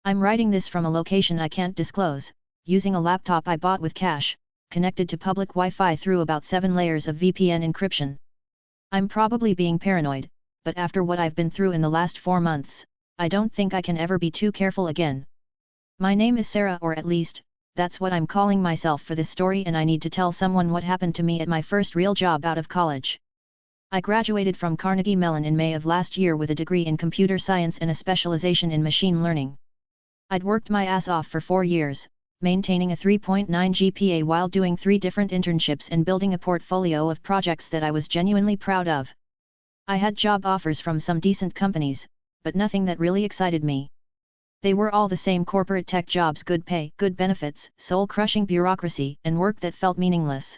I'm writing this from a location I can't disclose, using a laptop I bought with cash, connected to public Wi-Fi through about 7 layers of VPN encryption. I'm probably being paranoid, but after what I've been through in the last 4 months, I don't think I can ever be too careful again. My name is Sarah, or at least, that's what I'm calling myself for this story, and I need to tell someone what happened to me at my first real job out of college. I graduated from Carnegie Mellon in May of last year with a degree in computer science and a specialization in machine learning. I'd worked my ass off for 4 years, maintaining a 3.9 GPA while doing 3 different internships and building a portfolio of projects that I was genuinely proud of. I had job offers from some decent companies, but nothing that really excited me. They were all the same corporate tech jobs: good pay, good benefits, soul-crushing bureaucracy, and work that felt meaningless.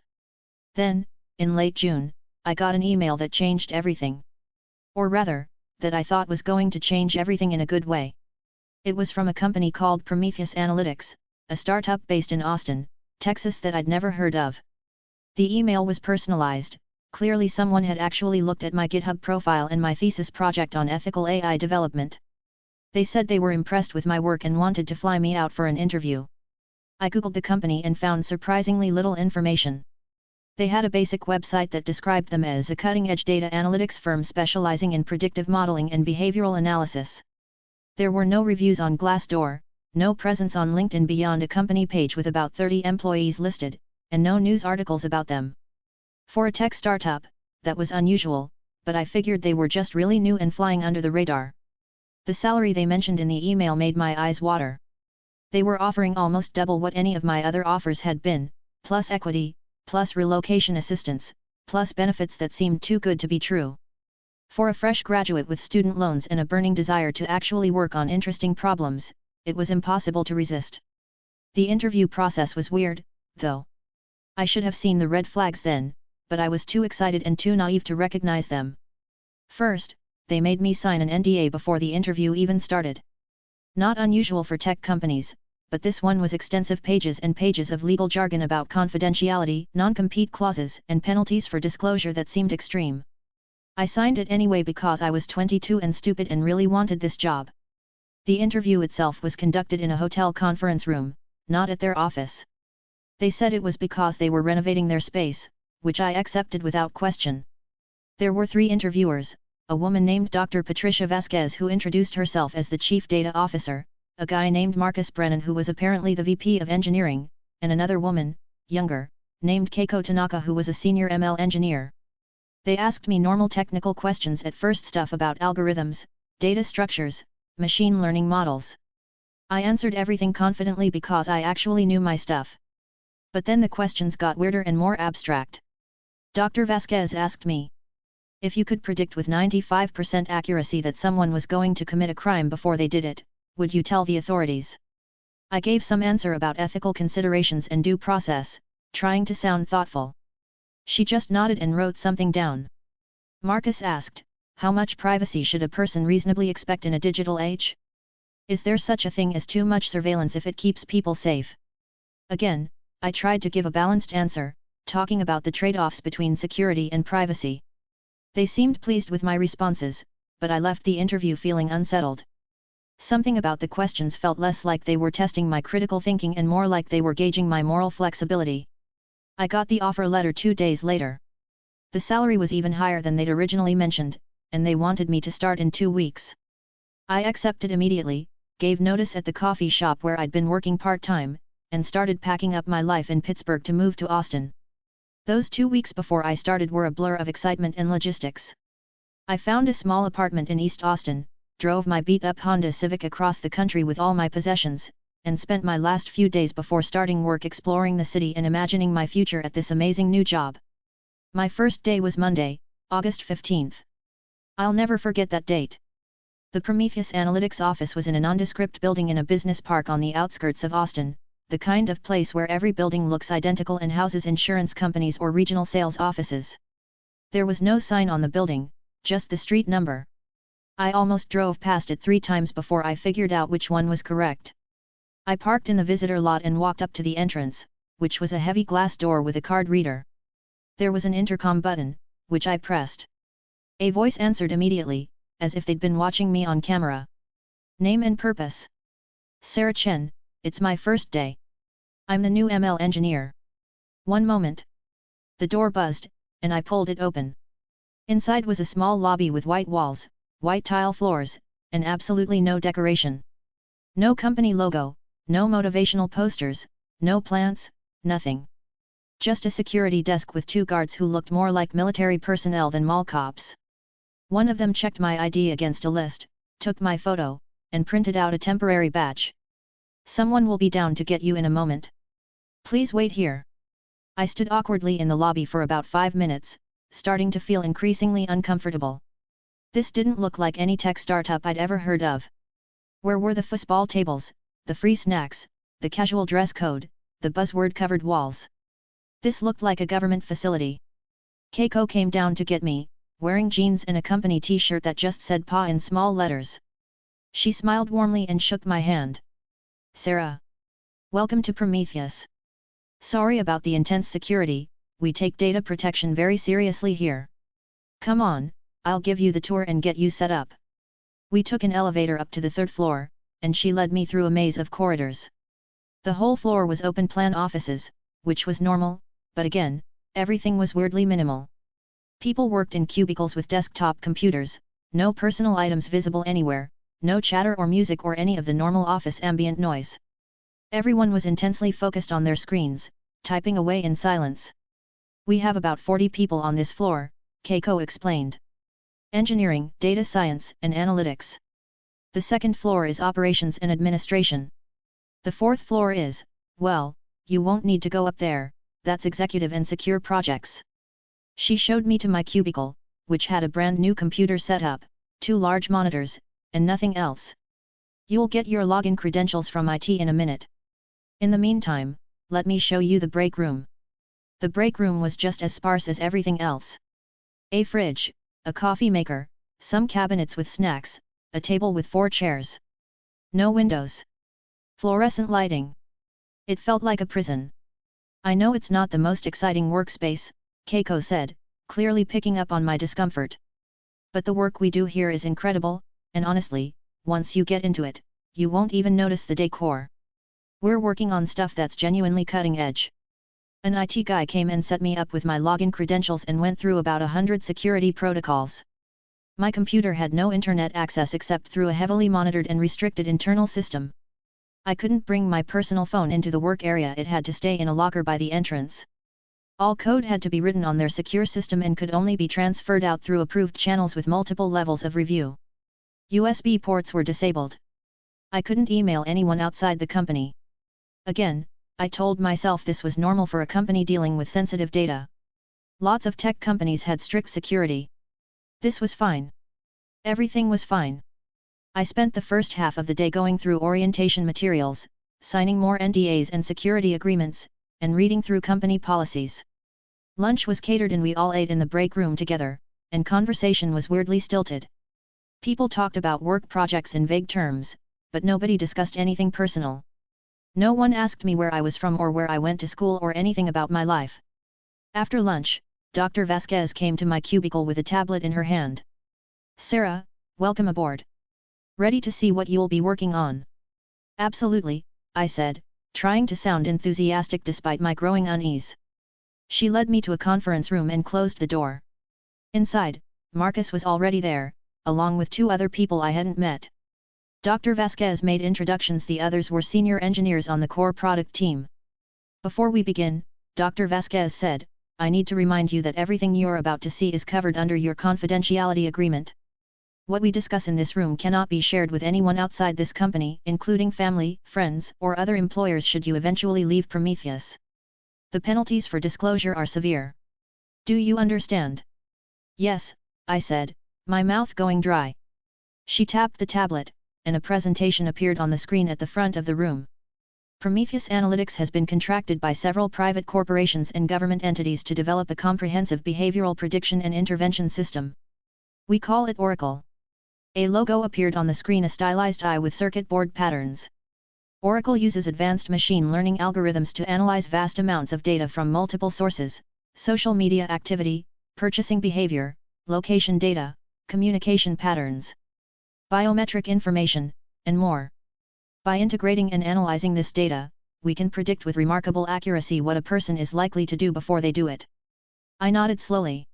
Then, in late June, I got an email that changed everything. Or rather, that I thought was going to change everything in a good way. It was from a company called Prometheus Analytics, a startup based in Austin, Texas that I'd never heard of. The email was personalized. Clearly someone had actually looked at my GitHub profile and my thesis project on ethical AI development. They said they were impressed with my work and wanted to fly me out for an interview. I googled the company and found surprisingly little information. They had a basic website that described them as a cutting-edge data analytics firm specializing in predictive modeling and behavioral analysis. There were no reviews on Glassdoor, no presence on LinkedIn beyond a company page with about 30 employees listed, and no news articles about them. For a tech startup, that was unusual, but I figured they were just really new and flying under the radar. The salary they mentioned in the email made my eyes water. They were offering almost double what any of my other offers had been, plus equity, plus relocation assistance, plus benefits that seemed too good to be true. For a fresh graduate with student loans and a burning desire to actually work on interesting problems, it was impossible to resist. The interview process was weird, though. I should have seen the red flags then, but I was too excited and too naive to recognize them. First, they made me sign an NDA before the interview even started. Not unusual for tech companies, but this one was extensive, pages and pages of legal jargon about confidentiality, non-compete clauses, and penalties for disclosure that seemed extreme. I signed it anyway because I was 22 and stupid and really wanted this job. The interview itself was conducted in a hotel conference room, not at their office. They said it was because they were renovating their space, which I accepted without question. There were 3 interviewers, a woman named Dr. Patricia Vasquez who introduced herself as the Chief Data Officer, a guy named Marcus Brennan who was apparently the VP of Engineering, and another woman, younger, named Keiko Tanaka who was a senior ML engineer. They asked me normal technical questions at first, stuff about algorithms, data structures, machine learning models. I answered everything confidently because I actually knew my stuff. But then the questions got weirder and more abstract. Dr. Vasquez asked me, if you could predict with 95% accuracy that someone was going to commit a crime before they did it, would you tell the authorities? I gave some answer about ethical considerations and due process, trying to sound thoughtful. She just nodded and wrote something down. Marcus asked, how much privacy should a person reasonably expect in a digital age? Is there such a thing as too much surveillance if it keeps people safe? Again, I tried to give a balanced answer, talking about the trade-offs between security and privacy. They seemed pleased with my responses, but I left the interview feeling unsettled. Something about the questions felt less like they were testing my critical thinking and more like they were gauging my moral flexibility. I got the offer letter 2 days later. The salary was even higher than they'd originally mentioned, and they wanted me to start in 2 weeks. I accepted immediately, gave notice at the coffee shop where I'd been working part-time, and started packing up my life in Pittsburgh to move to Austin. Those 2 weeks before I started were a blur of excitement and logistics. I found a small apartment in East Austin, drove my beat-up Honda Civic across the country with all my possessions, and spent my last few days before starting work exploring the city and imagining my future at this amazing new job. My first day was Monday, August 15th. I'll never forget that date. The Prometheus Analytics office was in a nondescript building in a business park on the outskirts of Austin, the kind of place where every building looks identical and houses insurance companies or regional sales offices. There was no sign on the building, just the street number. I almost drove past it 3 times before I figured out which one was correct. I parked in the visitor lot and walked up to the entrance, which was a heavy glass door with a card reader. There was an intercom button, which I pressed. A voice answered immediately, as if they'd been watching me on camera. Name and purpose. Sarah Chen, it's my first day. I'm the new ML engineer. One moment. The door buzzed, and I pulled it open. Inside was a small lobby with white walls, white tile floors, and absolutely no decoration. No company logo, no motivational posters, no plants, nothing. Just a security desk with 2 guards who looked more like military personnel than mall cops. One of them checked my ID against a list, took my photo, and printed out a temporary badge. Someone will be down to get you in a moment. Please wait here. I stood awkwardly in the lobby for about 5 minutes, starting to feel increasingly uncomfortable. This didn't look like any tech startup I'd ever heard of. Where were the foosball tables, the free snacks, the casual dress code, the buzzword-covered walls? This looked like a government facility. Keiko came down to get me, wearing jeans and a company t-shirt that just said PA in small letters. She smiled warmly and shook my hand. Sarah. Welcome to Prometheus. Sorry about the intense security, we take data protection very seriously here. Come on, I'll give you the tour and get you set up. We took an elevator up to the 3rd floor, and she led me through a maze of corridors. The whole floor was open-plan offices, which was normal, but again, everything was weirdly minimal. People worked in cubicles with desktop computers, no personal items visible anywhere, no chatter or music or any of the normal office ambient noise. Everyone was intensely focused on their screens, typing away in silence. We have about 40 people on this floor, Keiko explained. Engineering, data science, and analytics. The 2nd floor is operations and administration. The 4th floor is, well, you won't need to go up there, that's executive and secure projects. She showed me to my cubicle, which had a brand new computer setup, 2 large monitors, and nothing else. You'll get your login credentials from IT in a minute. In the meantime, let me show you the break room. The break room was just as sparse as everything else. A fridge, a coffee maker, some cabinets with snacks, a table with 4 chairs. No windows. Fluorescent lighting. It felt like a prison. I know it's not the most exciting workspace, Keiko said, clearly picking up on my discomfort. But the work we do here is incredible, and honestly, once you get into it, you won't even notice the decor. We're working on stuff that's genuinely cutting edge. An IT guy came and set me up with my login credentials and went through about 100 security protocols. My computer had no internet access except through a heavily monitored and restricted internal system. I couldn't bring my personal phone into the work area, it had to stay in a locker by the entrance. All code had to be written on their secure system and could only be transferred out through approved channels with multiple levels of review. USB ports were disabled. I couldn't email anyone outside the company. Again, I told myself this was normal for a company dealing with sensitive data. Lots of tech companies had strict security. This was fine. Everything was fine. I spent the first half of the day going through orientation materials, signing more NDAs and security agreements, and reading through company policies. Lunch was catered and we all ate in the break room together, and conversation was weirdly stilted. People talked about work projects in vague terms, but nobody discussed anything personal. No one asked me where I was from or where I went to school or anything about my life. After lunch, Dr. Vasquez came to my cubicle with a tablet in her hand. Sarah, welcome aboard. Ready to see what you'll be working on? Absolutely, I said, trying to sound enthusiastic despite my growing unease. She led me to a conference room and closed the door. Inside, Marcus was already there, along with 2 other people I hadn't met. Dr. Vasquez made introductions, the others were senior engineers on the core product team. Before we begin, Dr. Vasquez said, I need to remind you that everything you're about to see is covered under your confidentiality agreement. What we discuss in this room cannot be shared with anyone outside this company, including family, friends, or other employers should you eventually leave Prometheus. The penalties for disclosure are severe. Do you understand? Yes, I said, my mouth going dry. She tapped the tablet, and a presentation appeared on the screen at the front of the room. Prometheus Analytics has been contracted by several private corporations and government entities to develop a comprehensive behavioral prediction and intervention system. We call it Oracle. A logo appeared on the screen, a stylized eye with circuit board patterns. Oracle uses advanced machine learning algorithms to analyze vast amounts of data from multiple sources: social media activity, purchasing behavior, location data, communication patterns, biometric information, and more. By integrating and analyzing this data, we can predict with remarkable accuracy what a person is likely to do before they do it. I nodded slowly.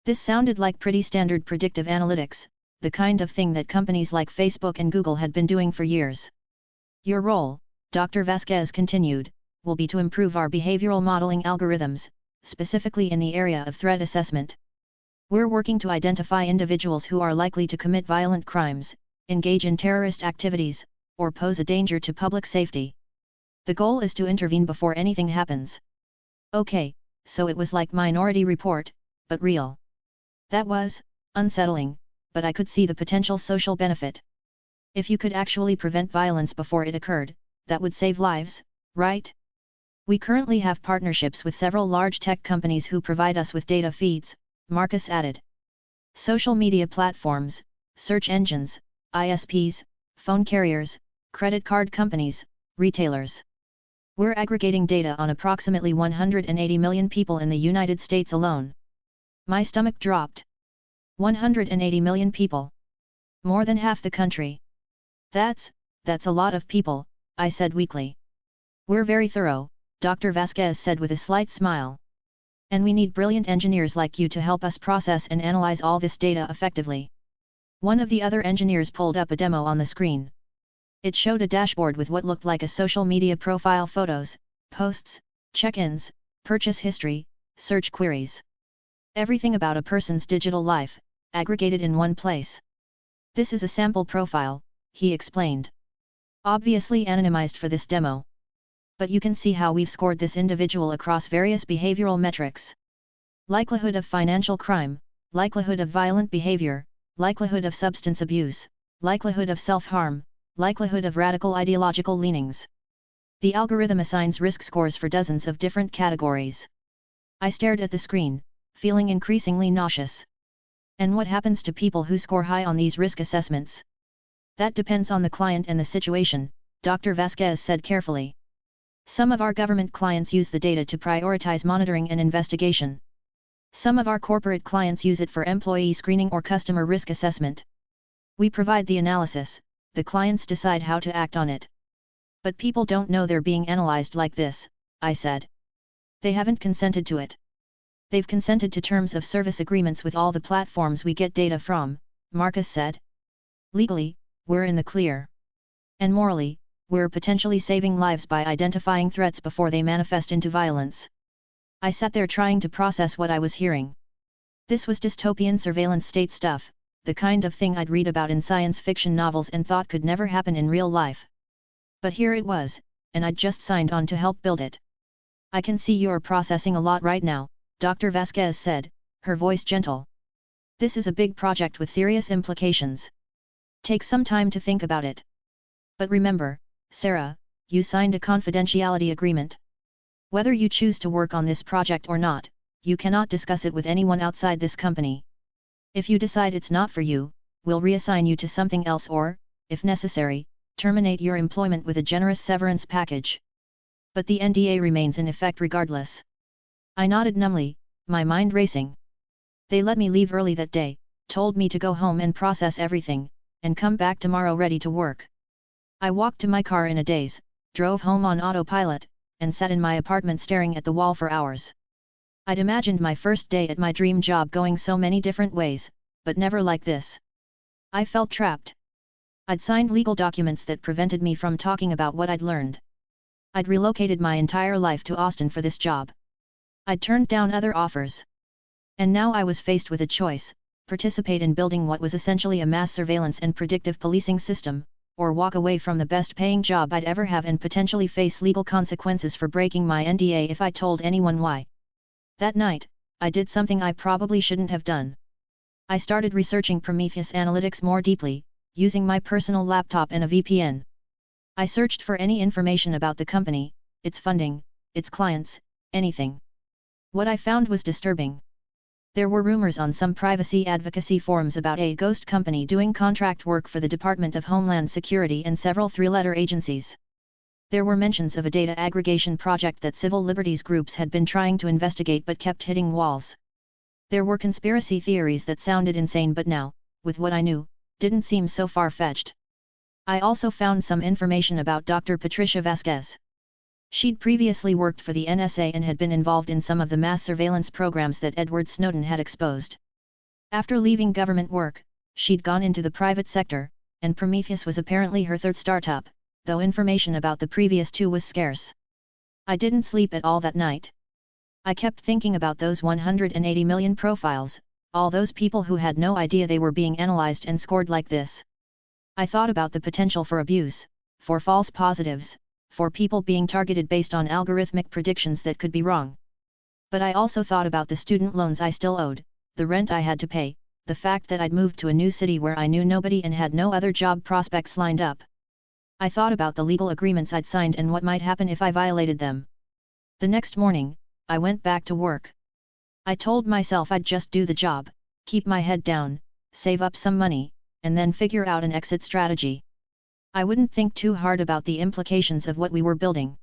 This sounded like pretty standard predictive analytics, the kind of thing that companies like Facebook and Google had been doing for years. Your role, Dr. Vasquez continued, will be to improve our behavioral modeling algorithms, specifically in the area of threat assessment. We're working to identify individuals who are likely to commit violent crimes, engage in terrorist activities, or pose a danger to public safety. The goal is to intervene before anything happens. Okay, so it was like Minority Report, but real. That was unsettling, but I could see the potential social benefit. If you could actually prevent violence before it occurred, that would save lives, right? We currently have partnerships with several large tech companies who provide us with data feeds, Marcus added. Social media platforms, search engines, ISPs, phone carriers, credit card companies, retailers. We're aggregating data on approximately 180 million people in the United States alone. My stomach dropped. 180 million people. More than half the country. That's a lot of people, I said weakly. We're very thorough, Dr. Vasquez said with a slight smile. And we need brilliant engineers like you to help us process and analyze all this data effectively. One of the other engineers pulled up a demo on the screen. It showed a dashboard with what looked like a social media profile: photos, posts, check-ins, purchase history, search queries. Everything about a person's digital life, aggregated in one place. This is a sample profile, he explained. Obviously anonymized for this demo. But you can see how we've scored this individual across various behavioral metrics. Likelihood of financial crime, likelihood of violent behavior, likelihood of substance abuse, likelihood of self-harm, likelihood of radical ideological leanings. The algorithm assigns risk scores for dozens of different categories. I stared at the screen, feeling increasingly nauseous. And what happens to people who score high on these risk assessments? That depends on the client and the situation, Dr. Vasquez said carefully. Some of our government clients use the data to prioritize monitoring and investigation. Some of our corporate clients use it for employee screening or customer risk assessment. We provide the analysis, the clients decide how to act on it. But people don't know they're being analyzed like this, I said. They haven't consented to it. They've consented to terms of service agreements with all the platforms we get data from, Marcus said. Legally, we're in the clear. And morally, we're potentially saving lives by identifying threats before they manifest into violence. I sat there trying to process what I was hearing. This was dystopian surveillance state stuff, the kind of thing I'd read about in science fiction novels and thought could never happen in real life. But here it was, and I'd just signed on to help build it. I can see you're processing a lot right now, Dr. Vasquez said, her voice gentle. This is a big project with serious implications. Take some time to think about it. But remember, Sarah, you signed a confidentiality agreement. Whether you choose to work on this project or not, you cannot discuss it with anyone outside this company. If you decide it's not for you, we'll reassign you to something else or, if necessary, terminate your employment with a generous severance package. But the NDA remains in effect regardless. I nodded numbly, my mind racing. They let me leave early that day, told me to go home and process everything, and come back tomorrow ready to work. I walked to my car in a daze, drove home on autopilot, and sat in my apartment staring at the wall for hours. I'd imagined my first day at my dream job going so many different ways, but never like this. I felt trapped. I'd signed legal documents that prevented me from talking about what I'd learned. I'd relocated my entire life to Austin for this job. I'd turned down other offers. And now I was faced with a choice: participate in building what was essentially a mass surveillance and predictive policing system, or walk away from the best-paying job I'd ever have and potentially face legal consequences for breaking my NDA if I told anyone why. That night, I did something I probably shouldn't have done. I started researching Prometheus Analytics more deeply, using my personal laptop and a VPN. I searched for any information about the company, its funding, its clients, anything. What I found was disturbing. There were rumors on some privacy advocacy forums about a ghost company doing contract work for the Department of Homeland Security and several three-letter agencies. There were mentions of a data aggregation project that civil liberties groups had been trying to investigate but kept hitting walls. There were conspiracy theories that sounded insane but now, with what I knew, didn't seem so far-fetched. I also found some information about Dr. Patricia Vasquez. She'd previously worked for the NSA and had been involved in some of the mass surveillance programs that Edward Snowden had exposed. After leaving government work, she'd gone into the private sector, and Prometheus was apparently her third startup, though information about the previous two was scarce. I didn't sleep at all that night. I kept thinking about those 180 million profiles, all those people who had no idea they were being analyzed and scored like this. I thought about the potential for abuse, for false positives, for people being targeted based on algorithmic predictions that could be wrong. But I also thought about the student loans I still owed, the rent I had to pay, the fact that I'd moved to a new city where I knew nobody and had no other job prospects lined up. I thought about the legal agreements I'd signed and what might happen if I violated them. The next morning, I went back to work. I told myself I'd just do the job, keep my head down, save up some money, and then figure out an exit strategy. I wouldn't think too hard about the implications of what we were building.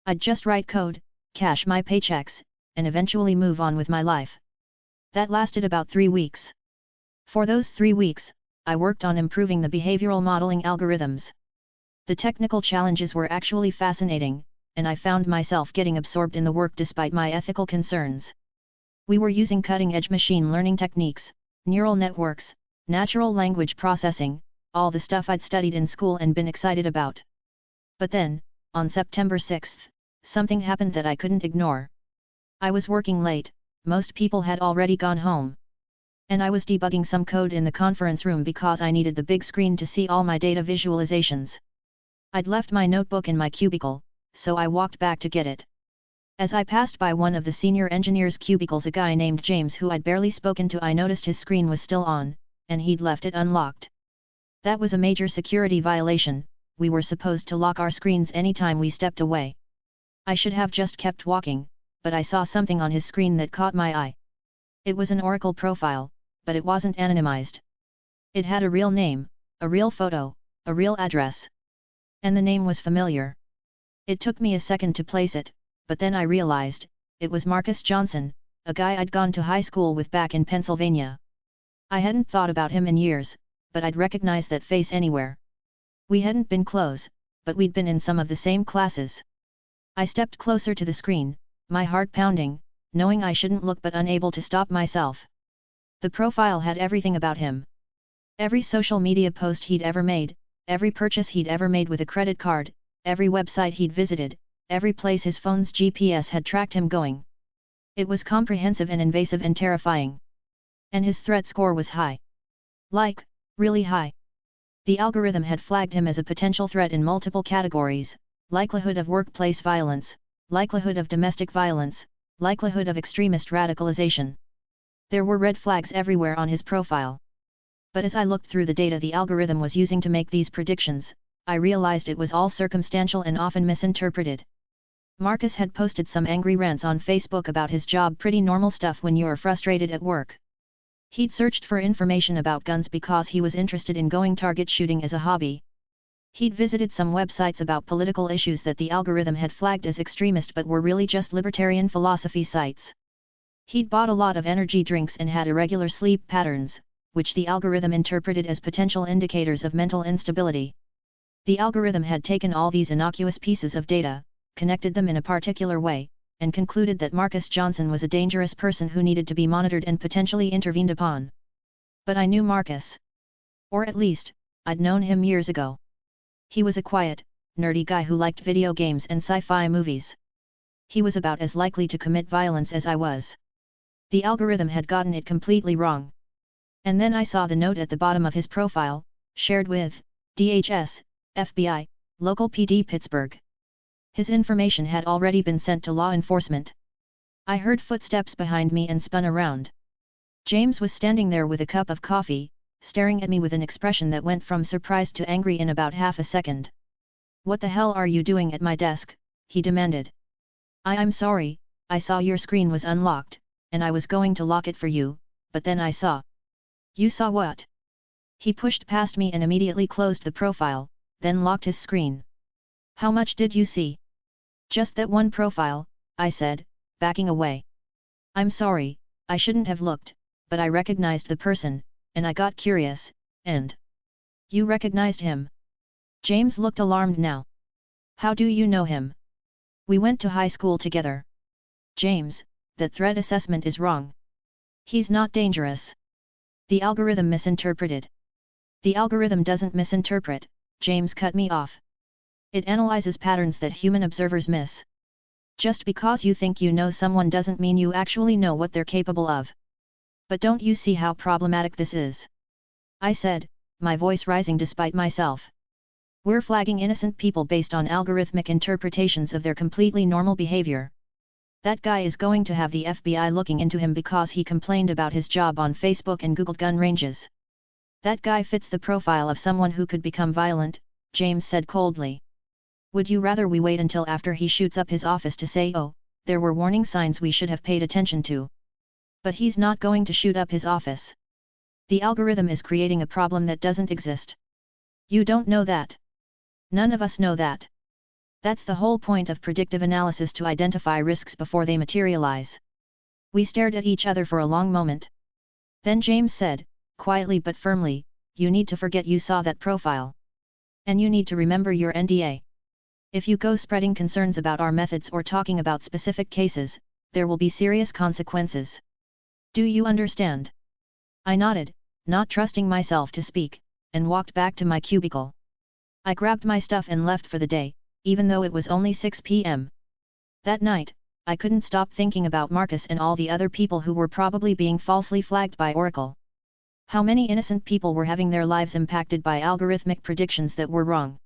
I'd just write code, cash my paychecks, and eventually move on with my life. That lasted about 3 weeks. For those 3 weeks, I worked on improving the behavioral modeling algorithms. The technical challenges were actually fascinating, and I found myself getting absorbed in the work despite my ethical concerns. We were using cutting-edge machine learning techniques, neural networks, natural language processing, all the stuff I'd studied in school and been excited about. But then, on September 6th, something happened that I couldn't ignore. I was working late, most people had already gone home. And I was debugging some code in the conference room because I needed the big screen to see all my data visualizations. I'd left my notebook in my cubicle, so I walked back to get it. As I passed by one of the senior engineers' cubicles, a guy named James who I'd barely spoken to, I noticed his screen was still on, and he'd left it unlocked. That was a major security violation. We were supposed to lock our screens anytime we stepped away. I should have just kept walking, but I saw something on his screen that caught my eye. It was an Oracle profile, but it wasn't anonymized. It had a real name, a real photo, a real address. And the name was familiar. It took me a second to place it, but then I realized, it was Marcus Johnson, a guy I'd gone to high school with back in Pennsylvania. I hadn't thought about him in years, but I'd recognize that face anywhere. We hadn't been close, but we'd been in some of the same classes. I stepped closer to the screen, my heart pounding, knowing I shouldn't look but unable to stop myself. The profile had everything about him. Every social media post he'd ever made, every purchase he'd ever made with a credit card, every website he'd visited, every place his phone's GPS had tracked him going. It was comprehensive and invasive and terrifying. And his threat score was high. Like, really high. The algorithm had flagged him as a potential threat in multiple categories: likelihood of workplace violence, likelihood of domestic violence, likelihood of extremist radicalization. There were red flags everywhere on his profile. But as I looked through the data the algorithm was using to make these predictions, I realized it was all circumstantial and often misinterpreted. Marcus had posted some angry rants on Facebook about his job, pretty normal stuff when you're frustrated at work. He'd searched for information about guns because he was interested in going target shooting as a hobby. He'd visited some websites about political issues that the algorithm had flagged as extremist but were really just libertarian philosophy sites. He'd bought a lot of energy drinks and had irregular sleep patterns, which the algorithm interpreted as potential indicators of mental instability. The algorithm had taken all these innocuous pieces of data, connected them in a particular way, and concluded that Marcus Johnson was a dangerous person who needed to be monitored and potentially intervened upon. But I knew Marcus. Or at least, I'd known him years ago. He was a quiet, nerdy guy who liked video games and sci-fi movies. He was about as likely to commit violence as I was. The algorithm had gotten it completely wrong. And then I saw the note at the bottom of his profile, shared with DHS, FBI, local PD Pittsburgh. His information had already been sent to law enforcement. I heard footsteps behind me and spun around. James was standing there with a cup of coffee, staring at me with an expression that went from surprised to angry in about half a second. "What the hell are you doing at my desk?" he demanded. I'm sorry, I saw your screen was unlocked, and I was going to lock it for you, but then I saw." "You saw what?" He pushed past me and immediately closed the profile, then locked his screen. "How much did you see?" "Just that one profile," I said, backing away. "I'm sorry, I shouldn't have looked, but I recognized the person, and I got curious, and..." "You recognized him?" James looked alarmed now. How do you know him? We went to high school together. James, that threat assessment is wrong. He's not dangerous. The algorithm misinterpreted. The algorithm doesn't misinterpret, James cut me off. It analyzes patterns that human observers miss. Just because you think you know someone doesn't mean you actually know what they're capable of. But don't you see how problematic this is? I said, my voice rising despite myself. We're flagging innocent people based on algorithmic interpretations of their completely normal behavior. That guy is going to have the FBI looking into him because he complained about his job on Facebook and Googled gun ranges. That guy fits the profile of someone who could become violent, James said coldly. Would you rather we wait until after he shoots up his office to say, oh, there were warning signs we should have paid attention to? But he's not going to shoot up his office. The algorithm is creating a problem that doesn't exist. You don't know that. None of us know that. That's the whole point of predictive analysis, to identify risks before they materialize. We stared at each other for a long moment. Then James said, quietly but firmly, you need to forget you saw that profile. And you need to remember your NDA. If you go spreading concerns about our methods or talking about specific cases, there will be serious consequences. Do you understand? I nodded, not trusting myself to speak, and walked back to my cubicle. I grabbed my stuff and left for the day, even though it was only 6 p.m. That night, I couldn't stop thinking about Marcus and all the other people who were probably being falsely flagged by Oracle. How many innocent people were having their lives impacted by algorithmic predictions that were wrong?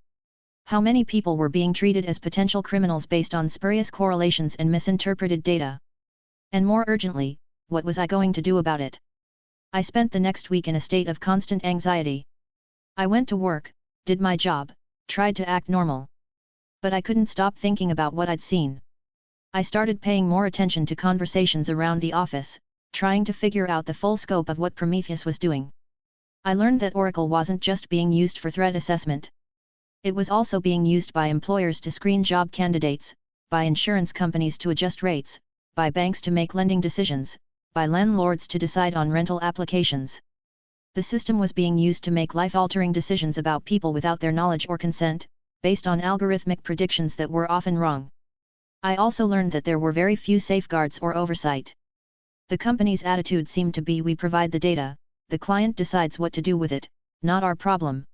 How many people were being treated as potential criminals based on spurious correlations and misinterpreted data? And more urgently, what was I going to do about it? I spent the next week in a state of constant anxiety. I went to work, did my job, tried to act normal. But I couldn't stop thinking about what I'd seen. I started paying more attention to conversations around the office, trying to figure out the full scope of what Prometheus was doing. I learned that Oracle wasn't just being used for threat assessment. It was also being used by employers to screen job candidates, by insurance companies to adjust rates, by banks to make lending decisions, by landlords to decide on rental applications. The system was being used to make life-altering decisions about people without their knowledge or consent, based on algorithmic predictions that were often wrong. I also learned that there were very few safeguards or oversight. The company's attitude seemed to be, we provide the data, the client decides what to do with it, not our problem.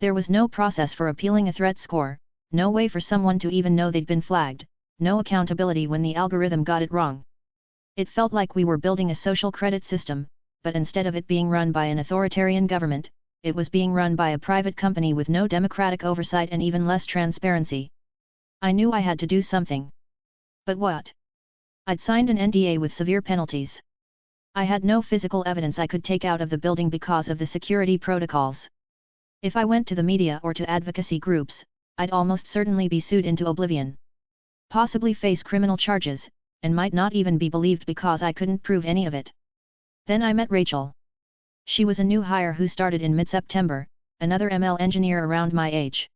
There was no process for appealing a threat score, no way for someone to even know they'd been flagged, no accountability when the algorithm got it wrong. It felt like we were building a social credit system, but instead of it being run by an authoritarian government, it was being run by a private company with no democratic oversight and even less transparency. I knew I had to do something. But what? I'd signed an NDA with severe penalties. I had no physical evidence I could take out of the building because of the security protocols. If I went to the media or to advocacy groups, I'd almost certainly be sued into oblivion. Possibly face criminal charges, and might not even be believed because I couldn't prove any of it. Then I met Rachel. She was a new hire who started in mid-September, another ML engineer around my age.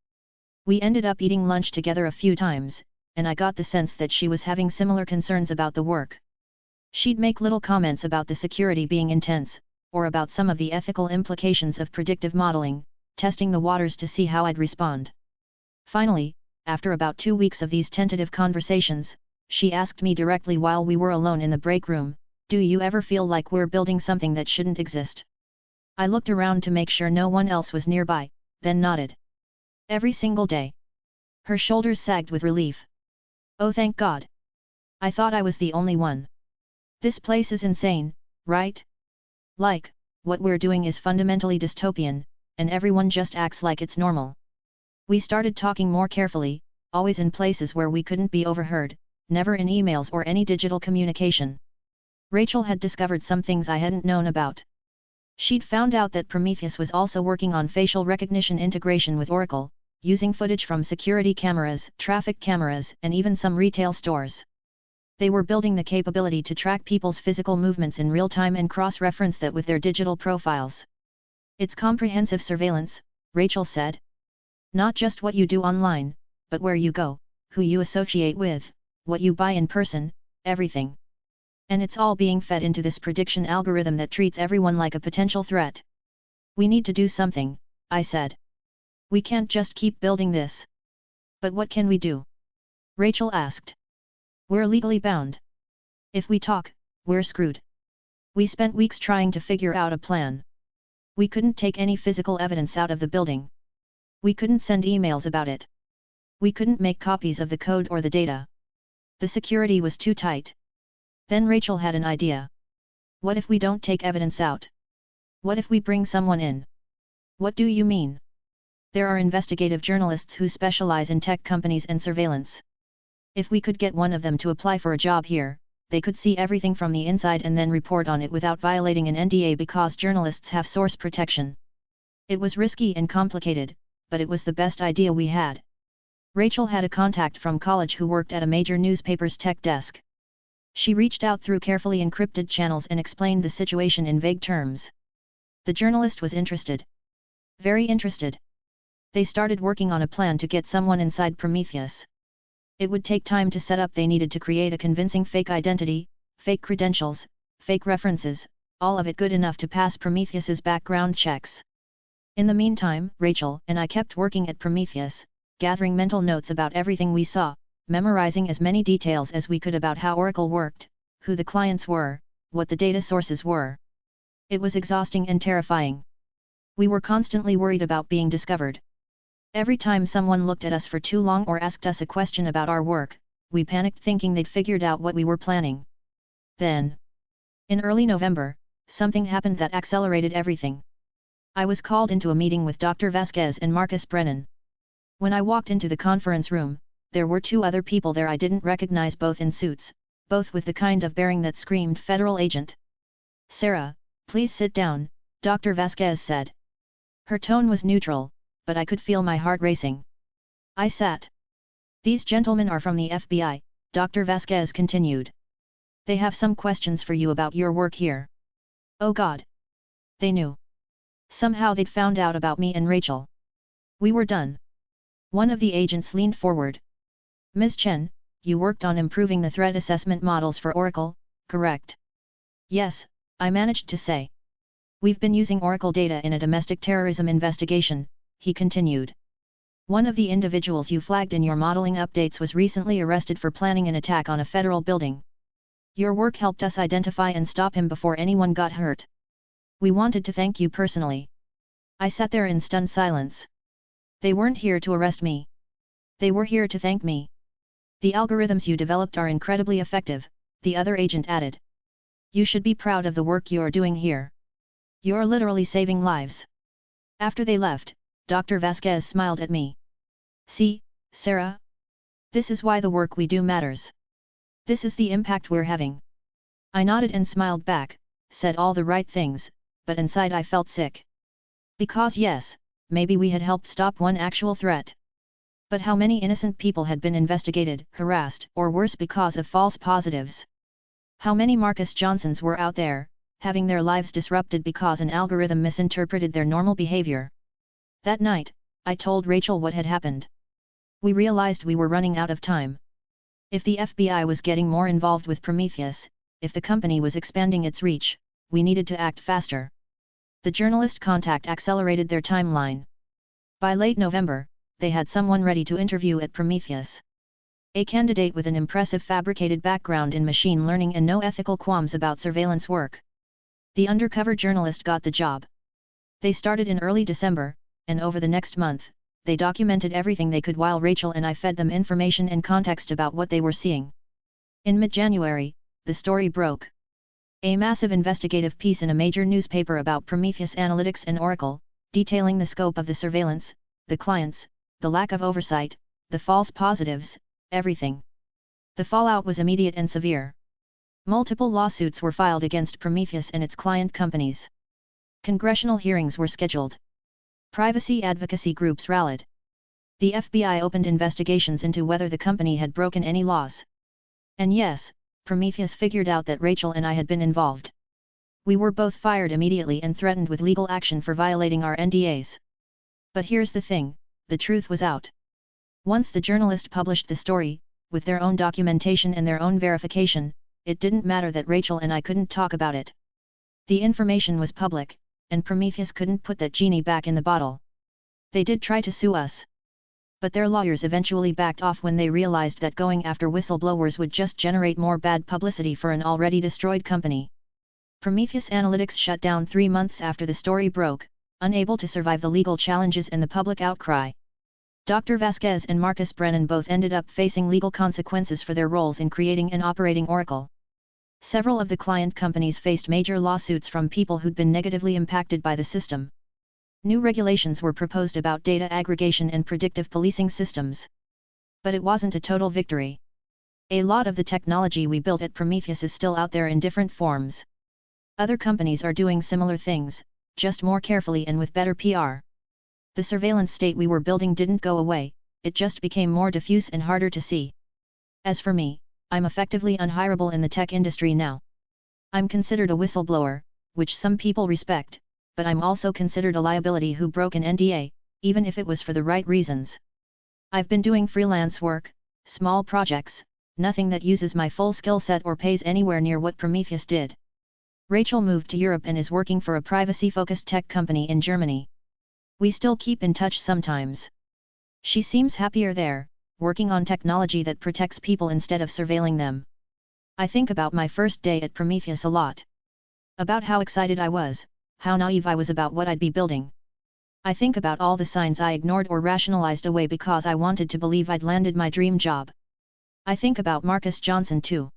We ended up eating lunch together a few times, and I got the sense that she was having similar concerns about the work. She'd make little comments about the security being intense, or about some of the ethical implications of predictive modeling, testing the waters to see how I'd respond. Finally, after about 2 weeks of these tentative conversations, she asked me directly while we were alone in the break room, "Do you ever feel like we're building something that shouldn't exist?" I looked around to make sure no one else was nearby, then nodded. Every single day. Her shoulders sagged with relief. Oh, thank God. I thought I was the only one. This place is insane, right? Like, what we're doing is fundamentally dystopian, and everyone just acts like it's normal. We started talking more carefully, always in places where we couldn't be overheard, never in emails or any digital communication. Rachel had discovered some things I hadn't known about. She'd found out that Prometheus was also working on facial recognition integration with Oracle, using footage from security cameras, traffic cameras, and even some retail stores. They were building the capability to track people's physical movements in real time and cross-reference that with their digital profiles. It's comprehensive surveillance, Rachel said. Not just what you do online, but where you go, who you associate with, what you buy in person, everything. And it's all being fed into this prediction algorithm that treats everyone like a potential threat. We need to do something, I said. We can't just keep building this. But what can we do? Rachel asked. We're legally bound. If we talk, we're screwed. We spent weeks trying to figure out a plan. We couldn't take any physical evidence out of the building. We couldn't send emails about it. We couldn't make copies of the code or the data. The security was too tight. Then Rachel had an idea. What if we don't take evidence out? What if we bring someone in? What do you mean? There are investigative journalists who specialize in tech companies and surveillance. If we could get one of them to apply for a job here, they could see everything from the inside and then report on it without violating an NDA because journalists have source protection. It was risky and complicated, but it was the best idea we had. Rachel had a contact from college who worked at a major newspaper's tech desk. She reached out through carefully encrypted channels and explained the situation in vague terms. The journalist was interested. Very interested. They started working on a plan to get someone inside Prometheus. It would take time to set up. They needed to create a convincing fake identity, fake credentials, fake references, all of it good enough to pass Prometheus's background checks. In the meantime, Rachel and I kept working at Prometheus, gathering mental notes about everything we saw, memorizing as many details as we could about how Oracle worked, who the clients were, what the data sources were. It was exhausting and terrifying. We were constantly worried about being discovered. Every time someone looked at us for too long or asked us a question about our work, we panicked thinking they'd figured out what we were planning. Then, in early November, something happened that accelerated everything. I was called into a meeting with Dr. Vasquez and Marcus Brennan. When I walked into the conference room, there were two other people there I didn't recognize, both in suits, both with the kind of bearing that screamed federal agent. Sarah, please sit down, Dr. Vasquez said. Her tone was neutral, but I could feel my heart racing. I sat. These gentlemen are from the FBI, Dr. Vasquez continued. They have some questions for you about your work here. Oh God! They knew. Somehow they'd found out about me and Rachel. We were done. One of the agents leaned forward. Ms. Chen, you worked on improving the threat assessment models for Oracle, correct? Yes, I managed to say. We've been using Oracle data in a domestic terrorism investigation, he continued. One of the individuals you flagged in your modeling updates was recently arrested for planning an attack on a federal building. Your work helped us identify and stop him before anyone got hurt. We wanted to thank you personally. I sat there in stunned silence. They weren't here to arrest me. They were here to thank me. The algorithms you developed are incredibly effective, the other agent added. You should be proud of the work you're doing here. You're literally saving lives. After they left, Dr. Vasquez smiled at me. See, Sarah? This is why the work we do matters. This is the impact we're having. I nodded and smiled back, said all the right things, but inside I felt sick. Because yes, maybe we had helped stop one actual threat. But how many innocent people had been investigated, harassed, or worse because of false positives? How many Marcus Johnsons were out there, having their lives disrupted because an algorithm misinterpreted their normal behavior? That night, I told Rachel what had happened. We realized we were running out of time. If the FBI was getting more involved with Prometheus, if the company was expanding its reach, we needed to act faster. The journalist contact accelerated their timeline. By late November, they had someone ready to interview at Prometheus. A candidate with an impressive fabricated background in machine learning and no ethical qualms about surveillance work. The undercover journalist got the job. They started in early December, and over the next month, they documented everything they could while Rachel and I fed them information and context about what they were seeing. In mid-January, the story broke. A massive investigative piece in a major newspaper about Prometheus Analytics and Oracle, detailing the scope of the surveillance, the clients, the lack of oversight, the false positives, everything. The fallout was immediate and severe. Multiple lawsuits were filed against Prometheus and its client companies. Congressional hearings were scheduled. Privacy advocacy groups rallied. The FBI opened investigations into whether the company had broken any laws. And yes, Prometheus figured out that Rachel and I had been involved. We were both fired immediately and threatened with legal action for violating our NDAs. But here's the thing, the truth was out. Once the journalist published the story, with their own documentation and their own verification, it didn't matter that Rachel and I couldn't talk about it. The information was public, and Prometheus couldn't put that genie back in the bottle. They did try to sue us. But their lawyers eventually backed off when they realized that going after whistleblowers would just generate more bad publicity for an already destroyed company. Prometheus Analytics shut down 3 months after the story broke, unable to survive the legal challenges and the public outcry. Dr. Vasquez and Marcus Brennan both ended up facing legal consequences for their roles in creating and operating Oracle. Several of the client companies faced major lawsuits from people who'd been negatively impacted by the system. New regulations were proposed about data aggregation and predictive policing systems. But it wasn't a total victory. A lot of the technology we built at Prometheus is still out there in different forms. Other companies are doing similar things, just more carefully and with better PR. The surveillance state we were building didn't go away, it just became more diffuse and harder to see. As for me, I'm effectively unhireable in the tech industry now. I'm considered a whistleblower, which some people respect, but I'm also considered a liability who broke an NDA, even if it was for the right reasons. I've been doing freelance work, small projects, nothing that uses my full skill set or pays anywhere near what Prometheus did. Rachel moved to Europe and is working for a privacy-focused tech company in Germany. We still keep in touch sometimes. She seems happier there, working on technology that protects people instead of surveilling them. I think about my first day at Prometheus a lot. About how excited I was, how naive I was about what I'd be building. I think about all the signs I ignored or rationalized away because I wanted to believe I'd landed my dream job. I think about Marcus Johnson too.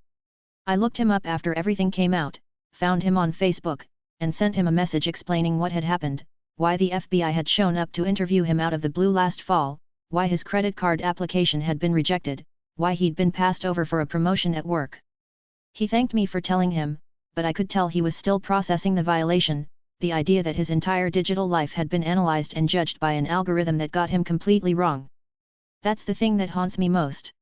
I looked him up after everything came out, found him on Facebook, and sent him a message explaining what had happened, why the FBI had shown up to interview him out of the blue last fall, why his credit card application had been rejected, why he'd been passed over for a promotion at work. He thanked me for telling him, but I could tell he was still processing the violation, the idea that his entire digital life had been analyzed and judged by an algorithm that got him completely wrong. That's the thing that haunts me most.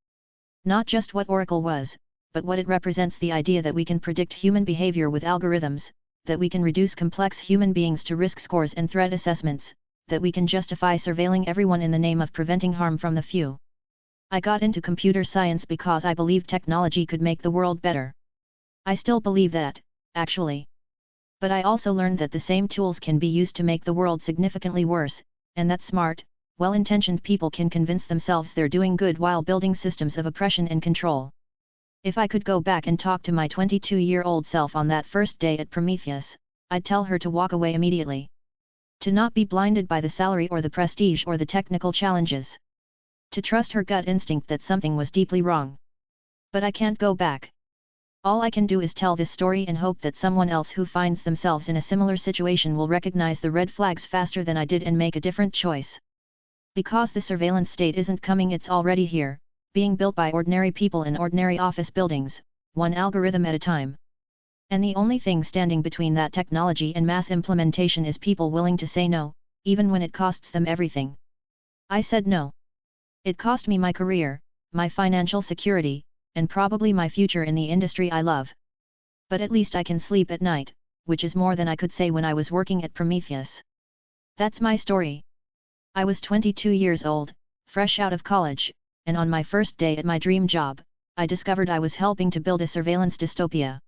Not just what Oracle was, but what it represents: the idea that we can predict human behavior with algorithms, that we can reduce complex human beings to risk scores and threat assessments, that we can justify surveilling everyone in the name of preventing harm from the few. I got into computer science because I believed technology could make the world better. I still believe that, actually. But I also learned that the same tools can be used to make the world significantly worse, and that smart, well-intentioned people can convince themselves they're doing good while building systems of oppression and control. If I could go back and talk to my 22-year-old self on that first day at Prometheus, I'd tell her to walk away immediately. To not be blinded by the salary or the prestige or the technical challenges. To trust her gut instinct that something was deeply wrong. But I can't go back. All I can do is tell this story and hope that someone else who finds themselves in a similar situation will recognize the red flags faster than I did and make a different choice. Because the surveillance state isn't coming, it's already here, being built by ordinary people in ordinary office buildings, one algorithm at a time. And the only thing standing between that technology and mass implementation is people willing to say no, even when it costs them everything. I said no. It cost me my career, my financial security, and probably my future in the industry I love. But at least I can sleep at night, which is more than I could say when I was working at Prometheus. That's my story. I was 22 years old, fresh out of college, and on my first day at my dream job, I discovered I was helping to build a surveillance dystopia.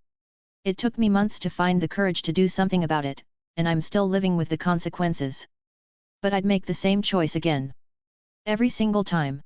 It took me months to find the courage to do something about it, and I'm still living with the consequences. But I'd make the same choice again. Every single time.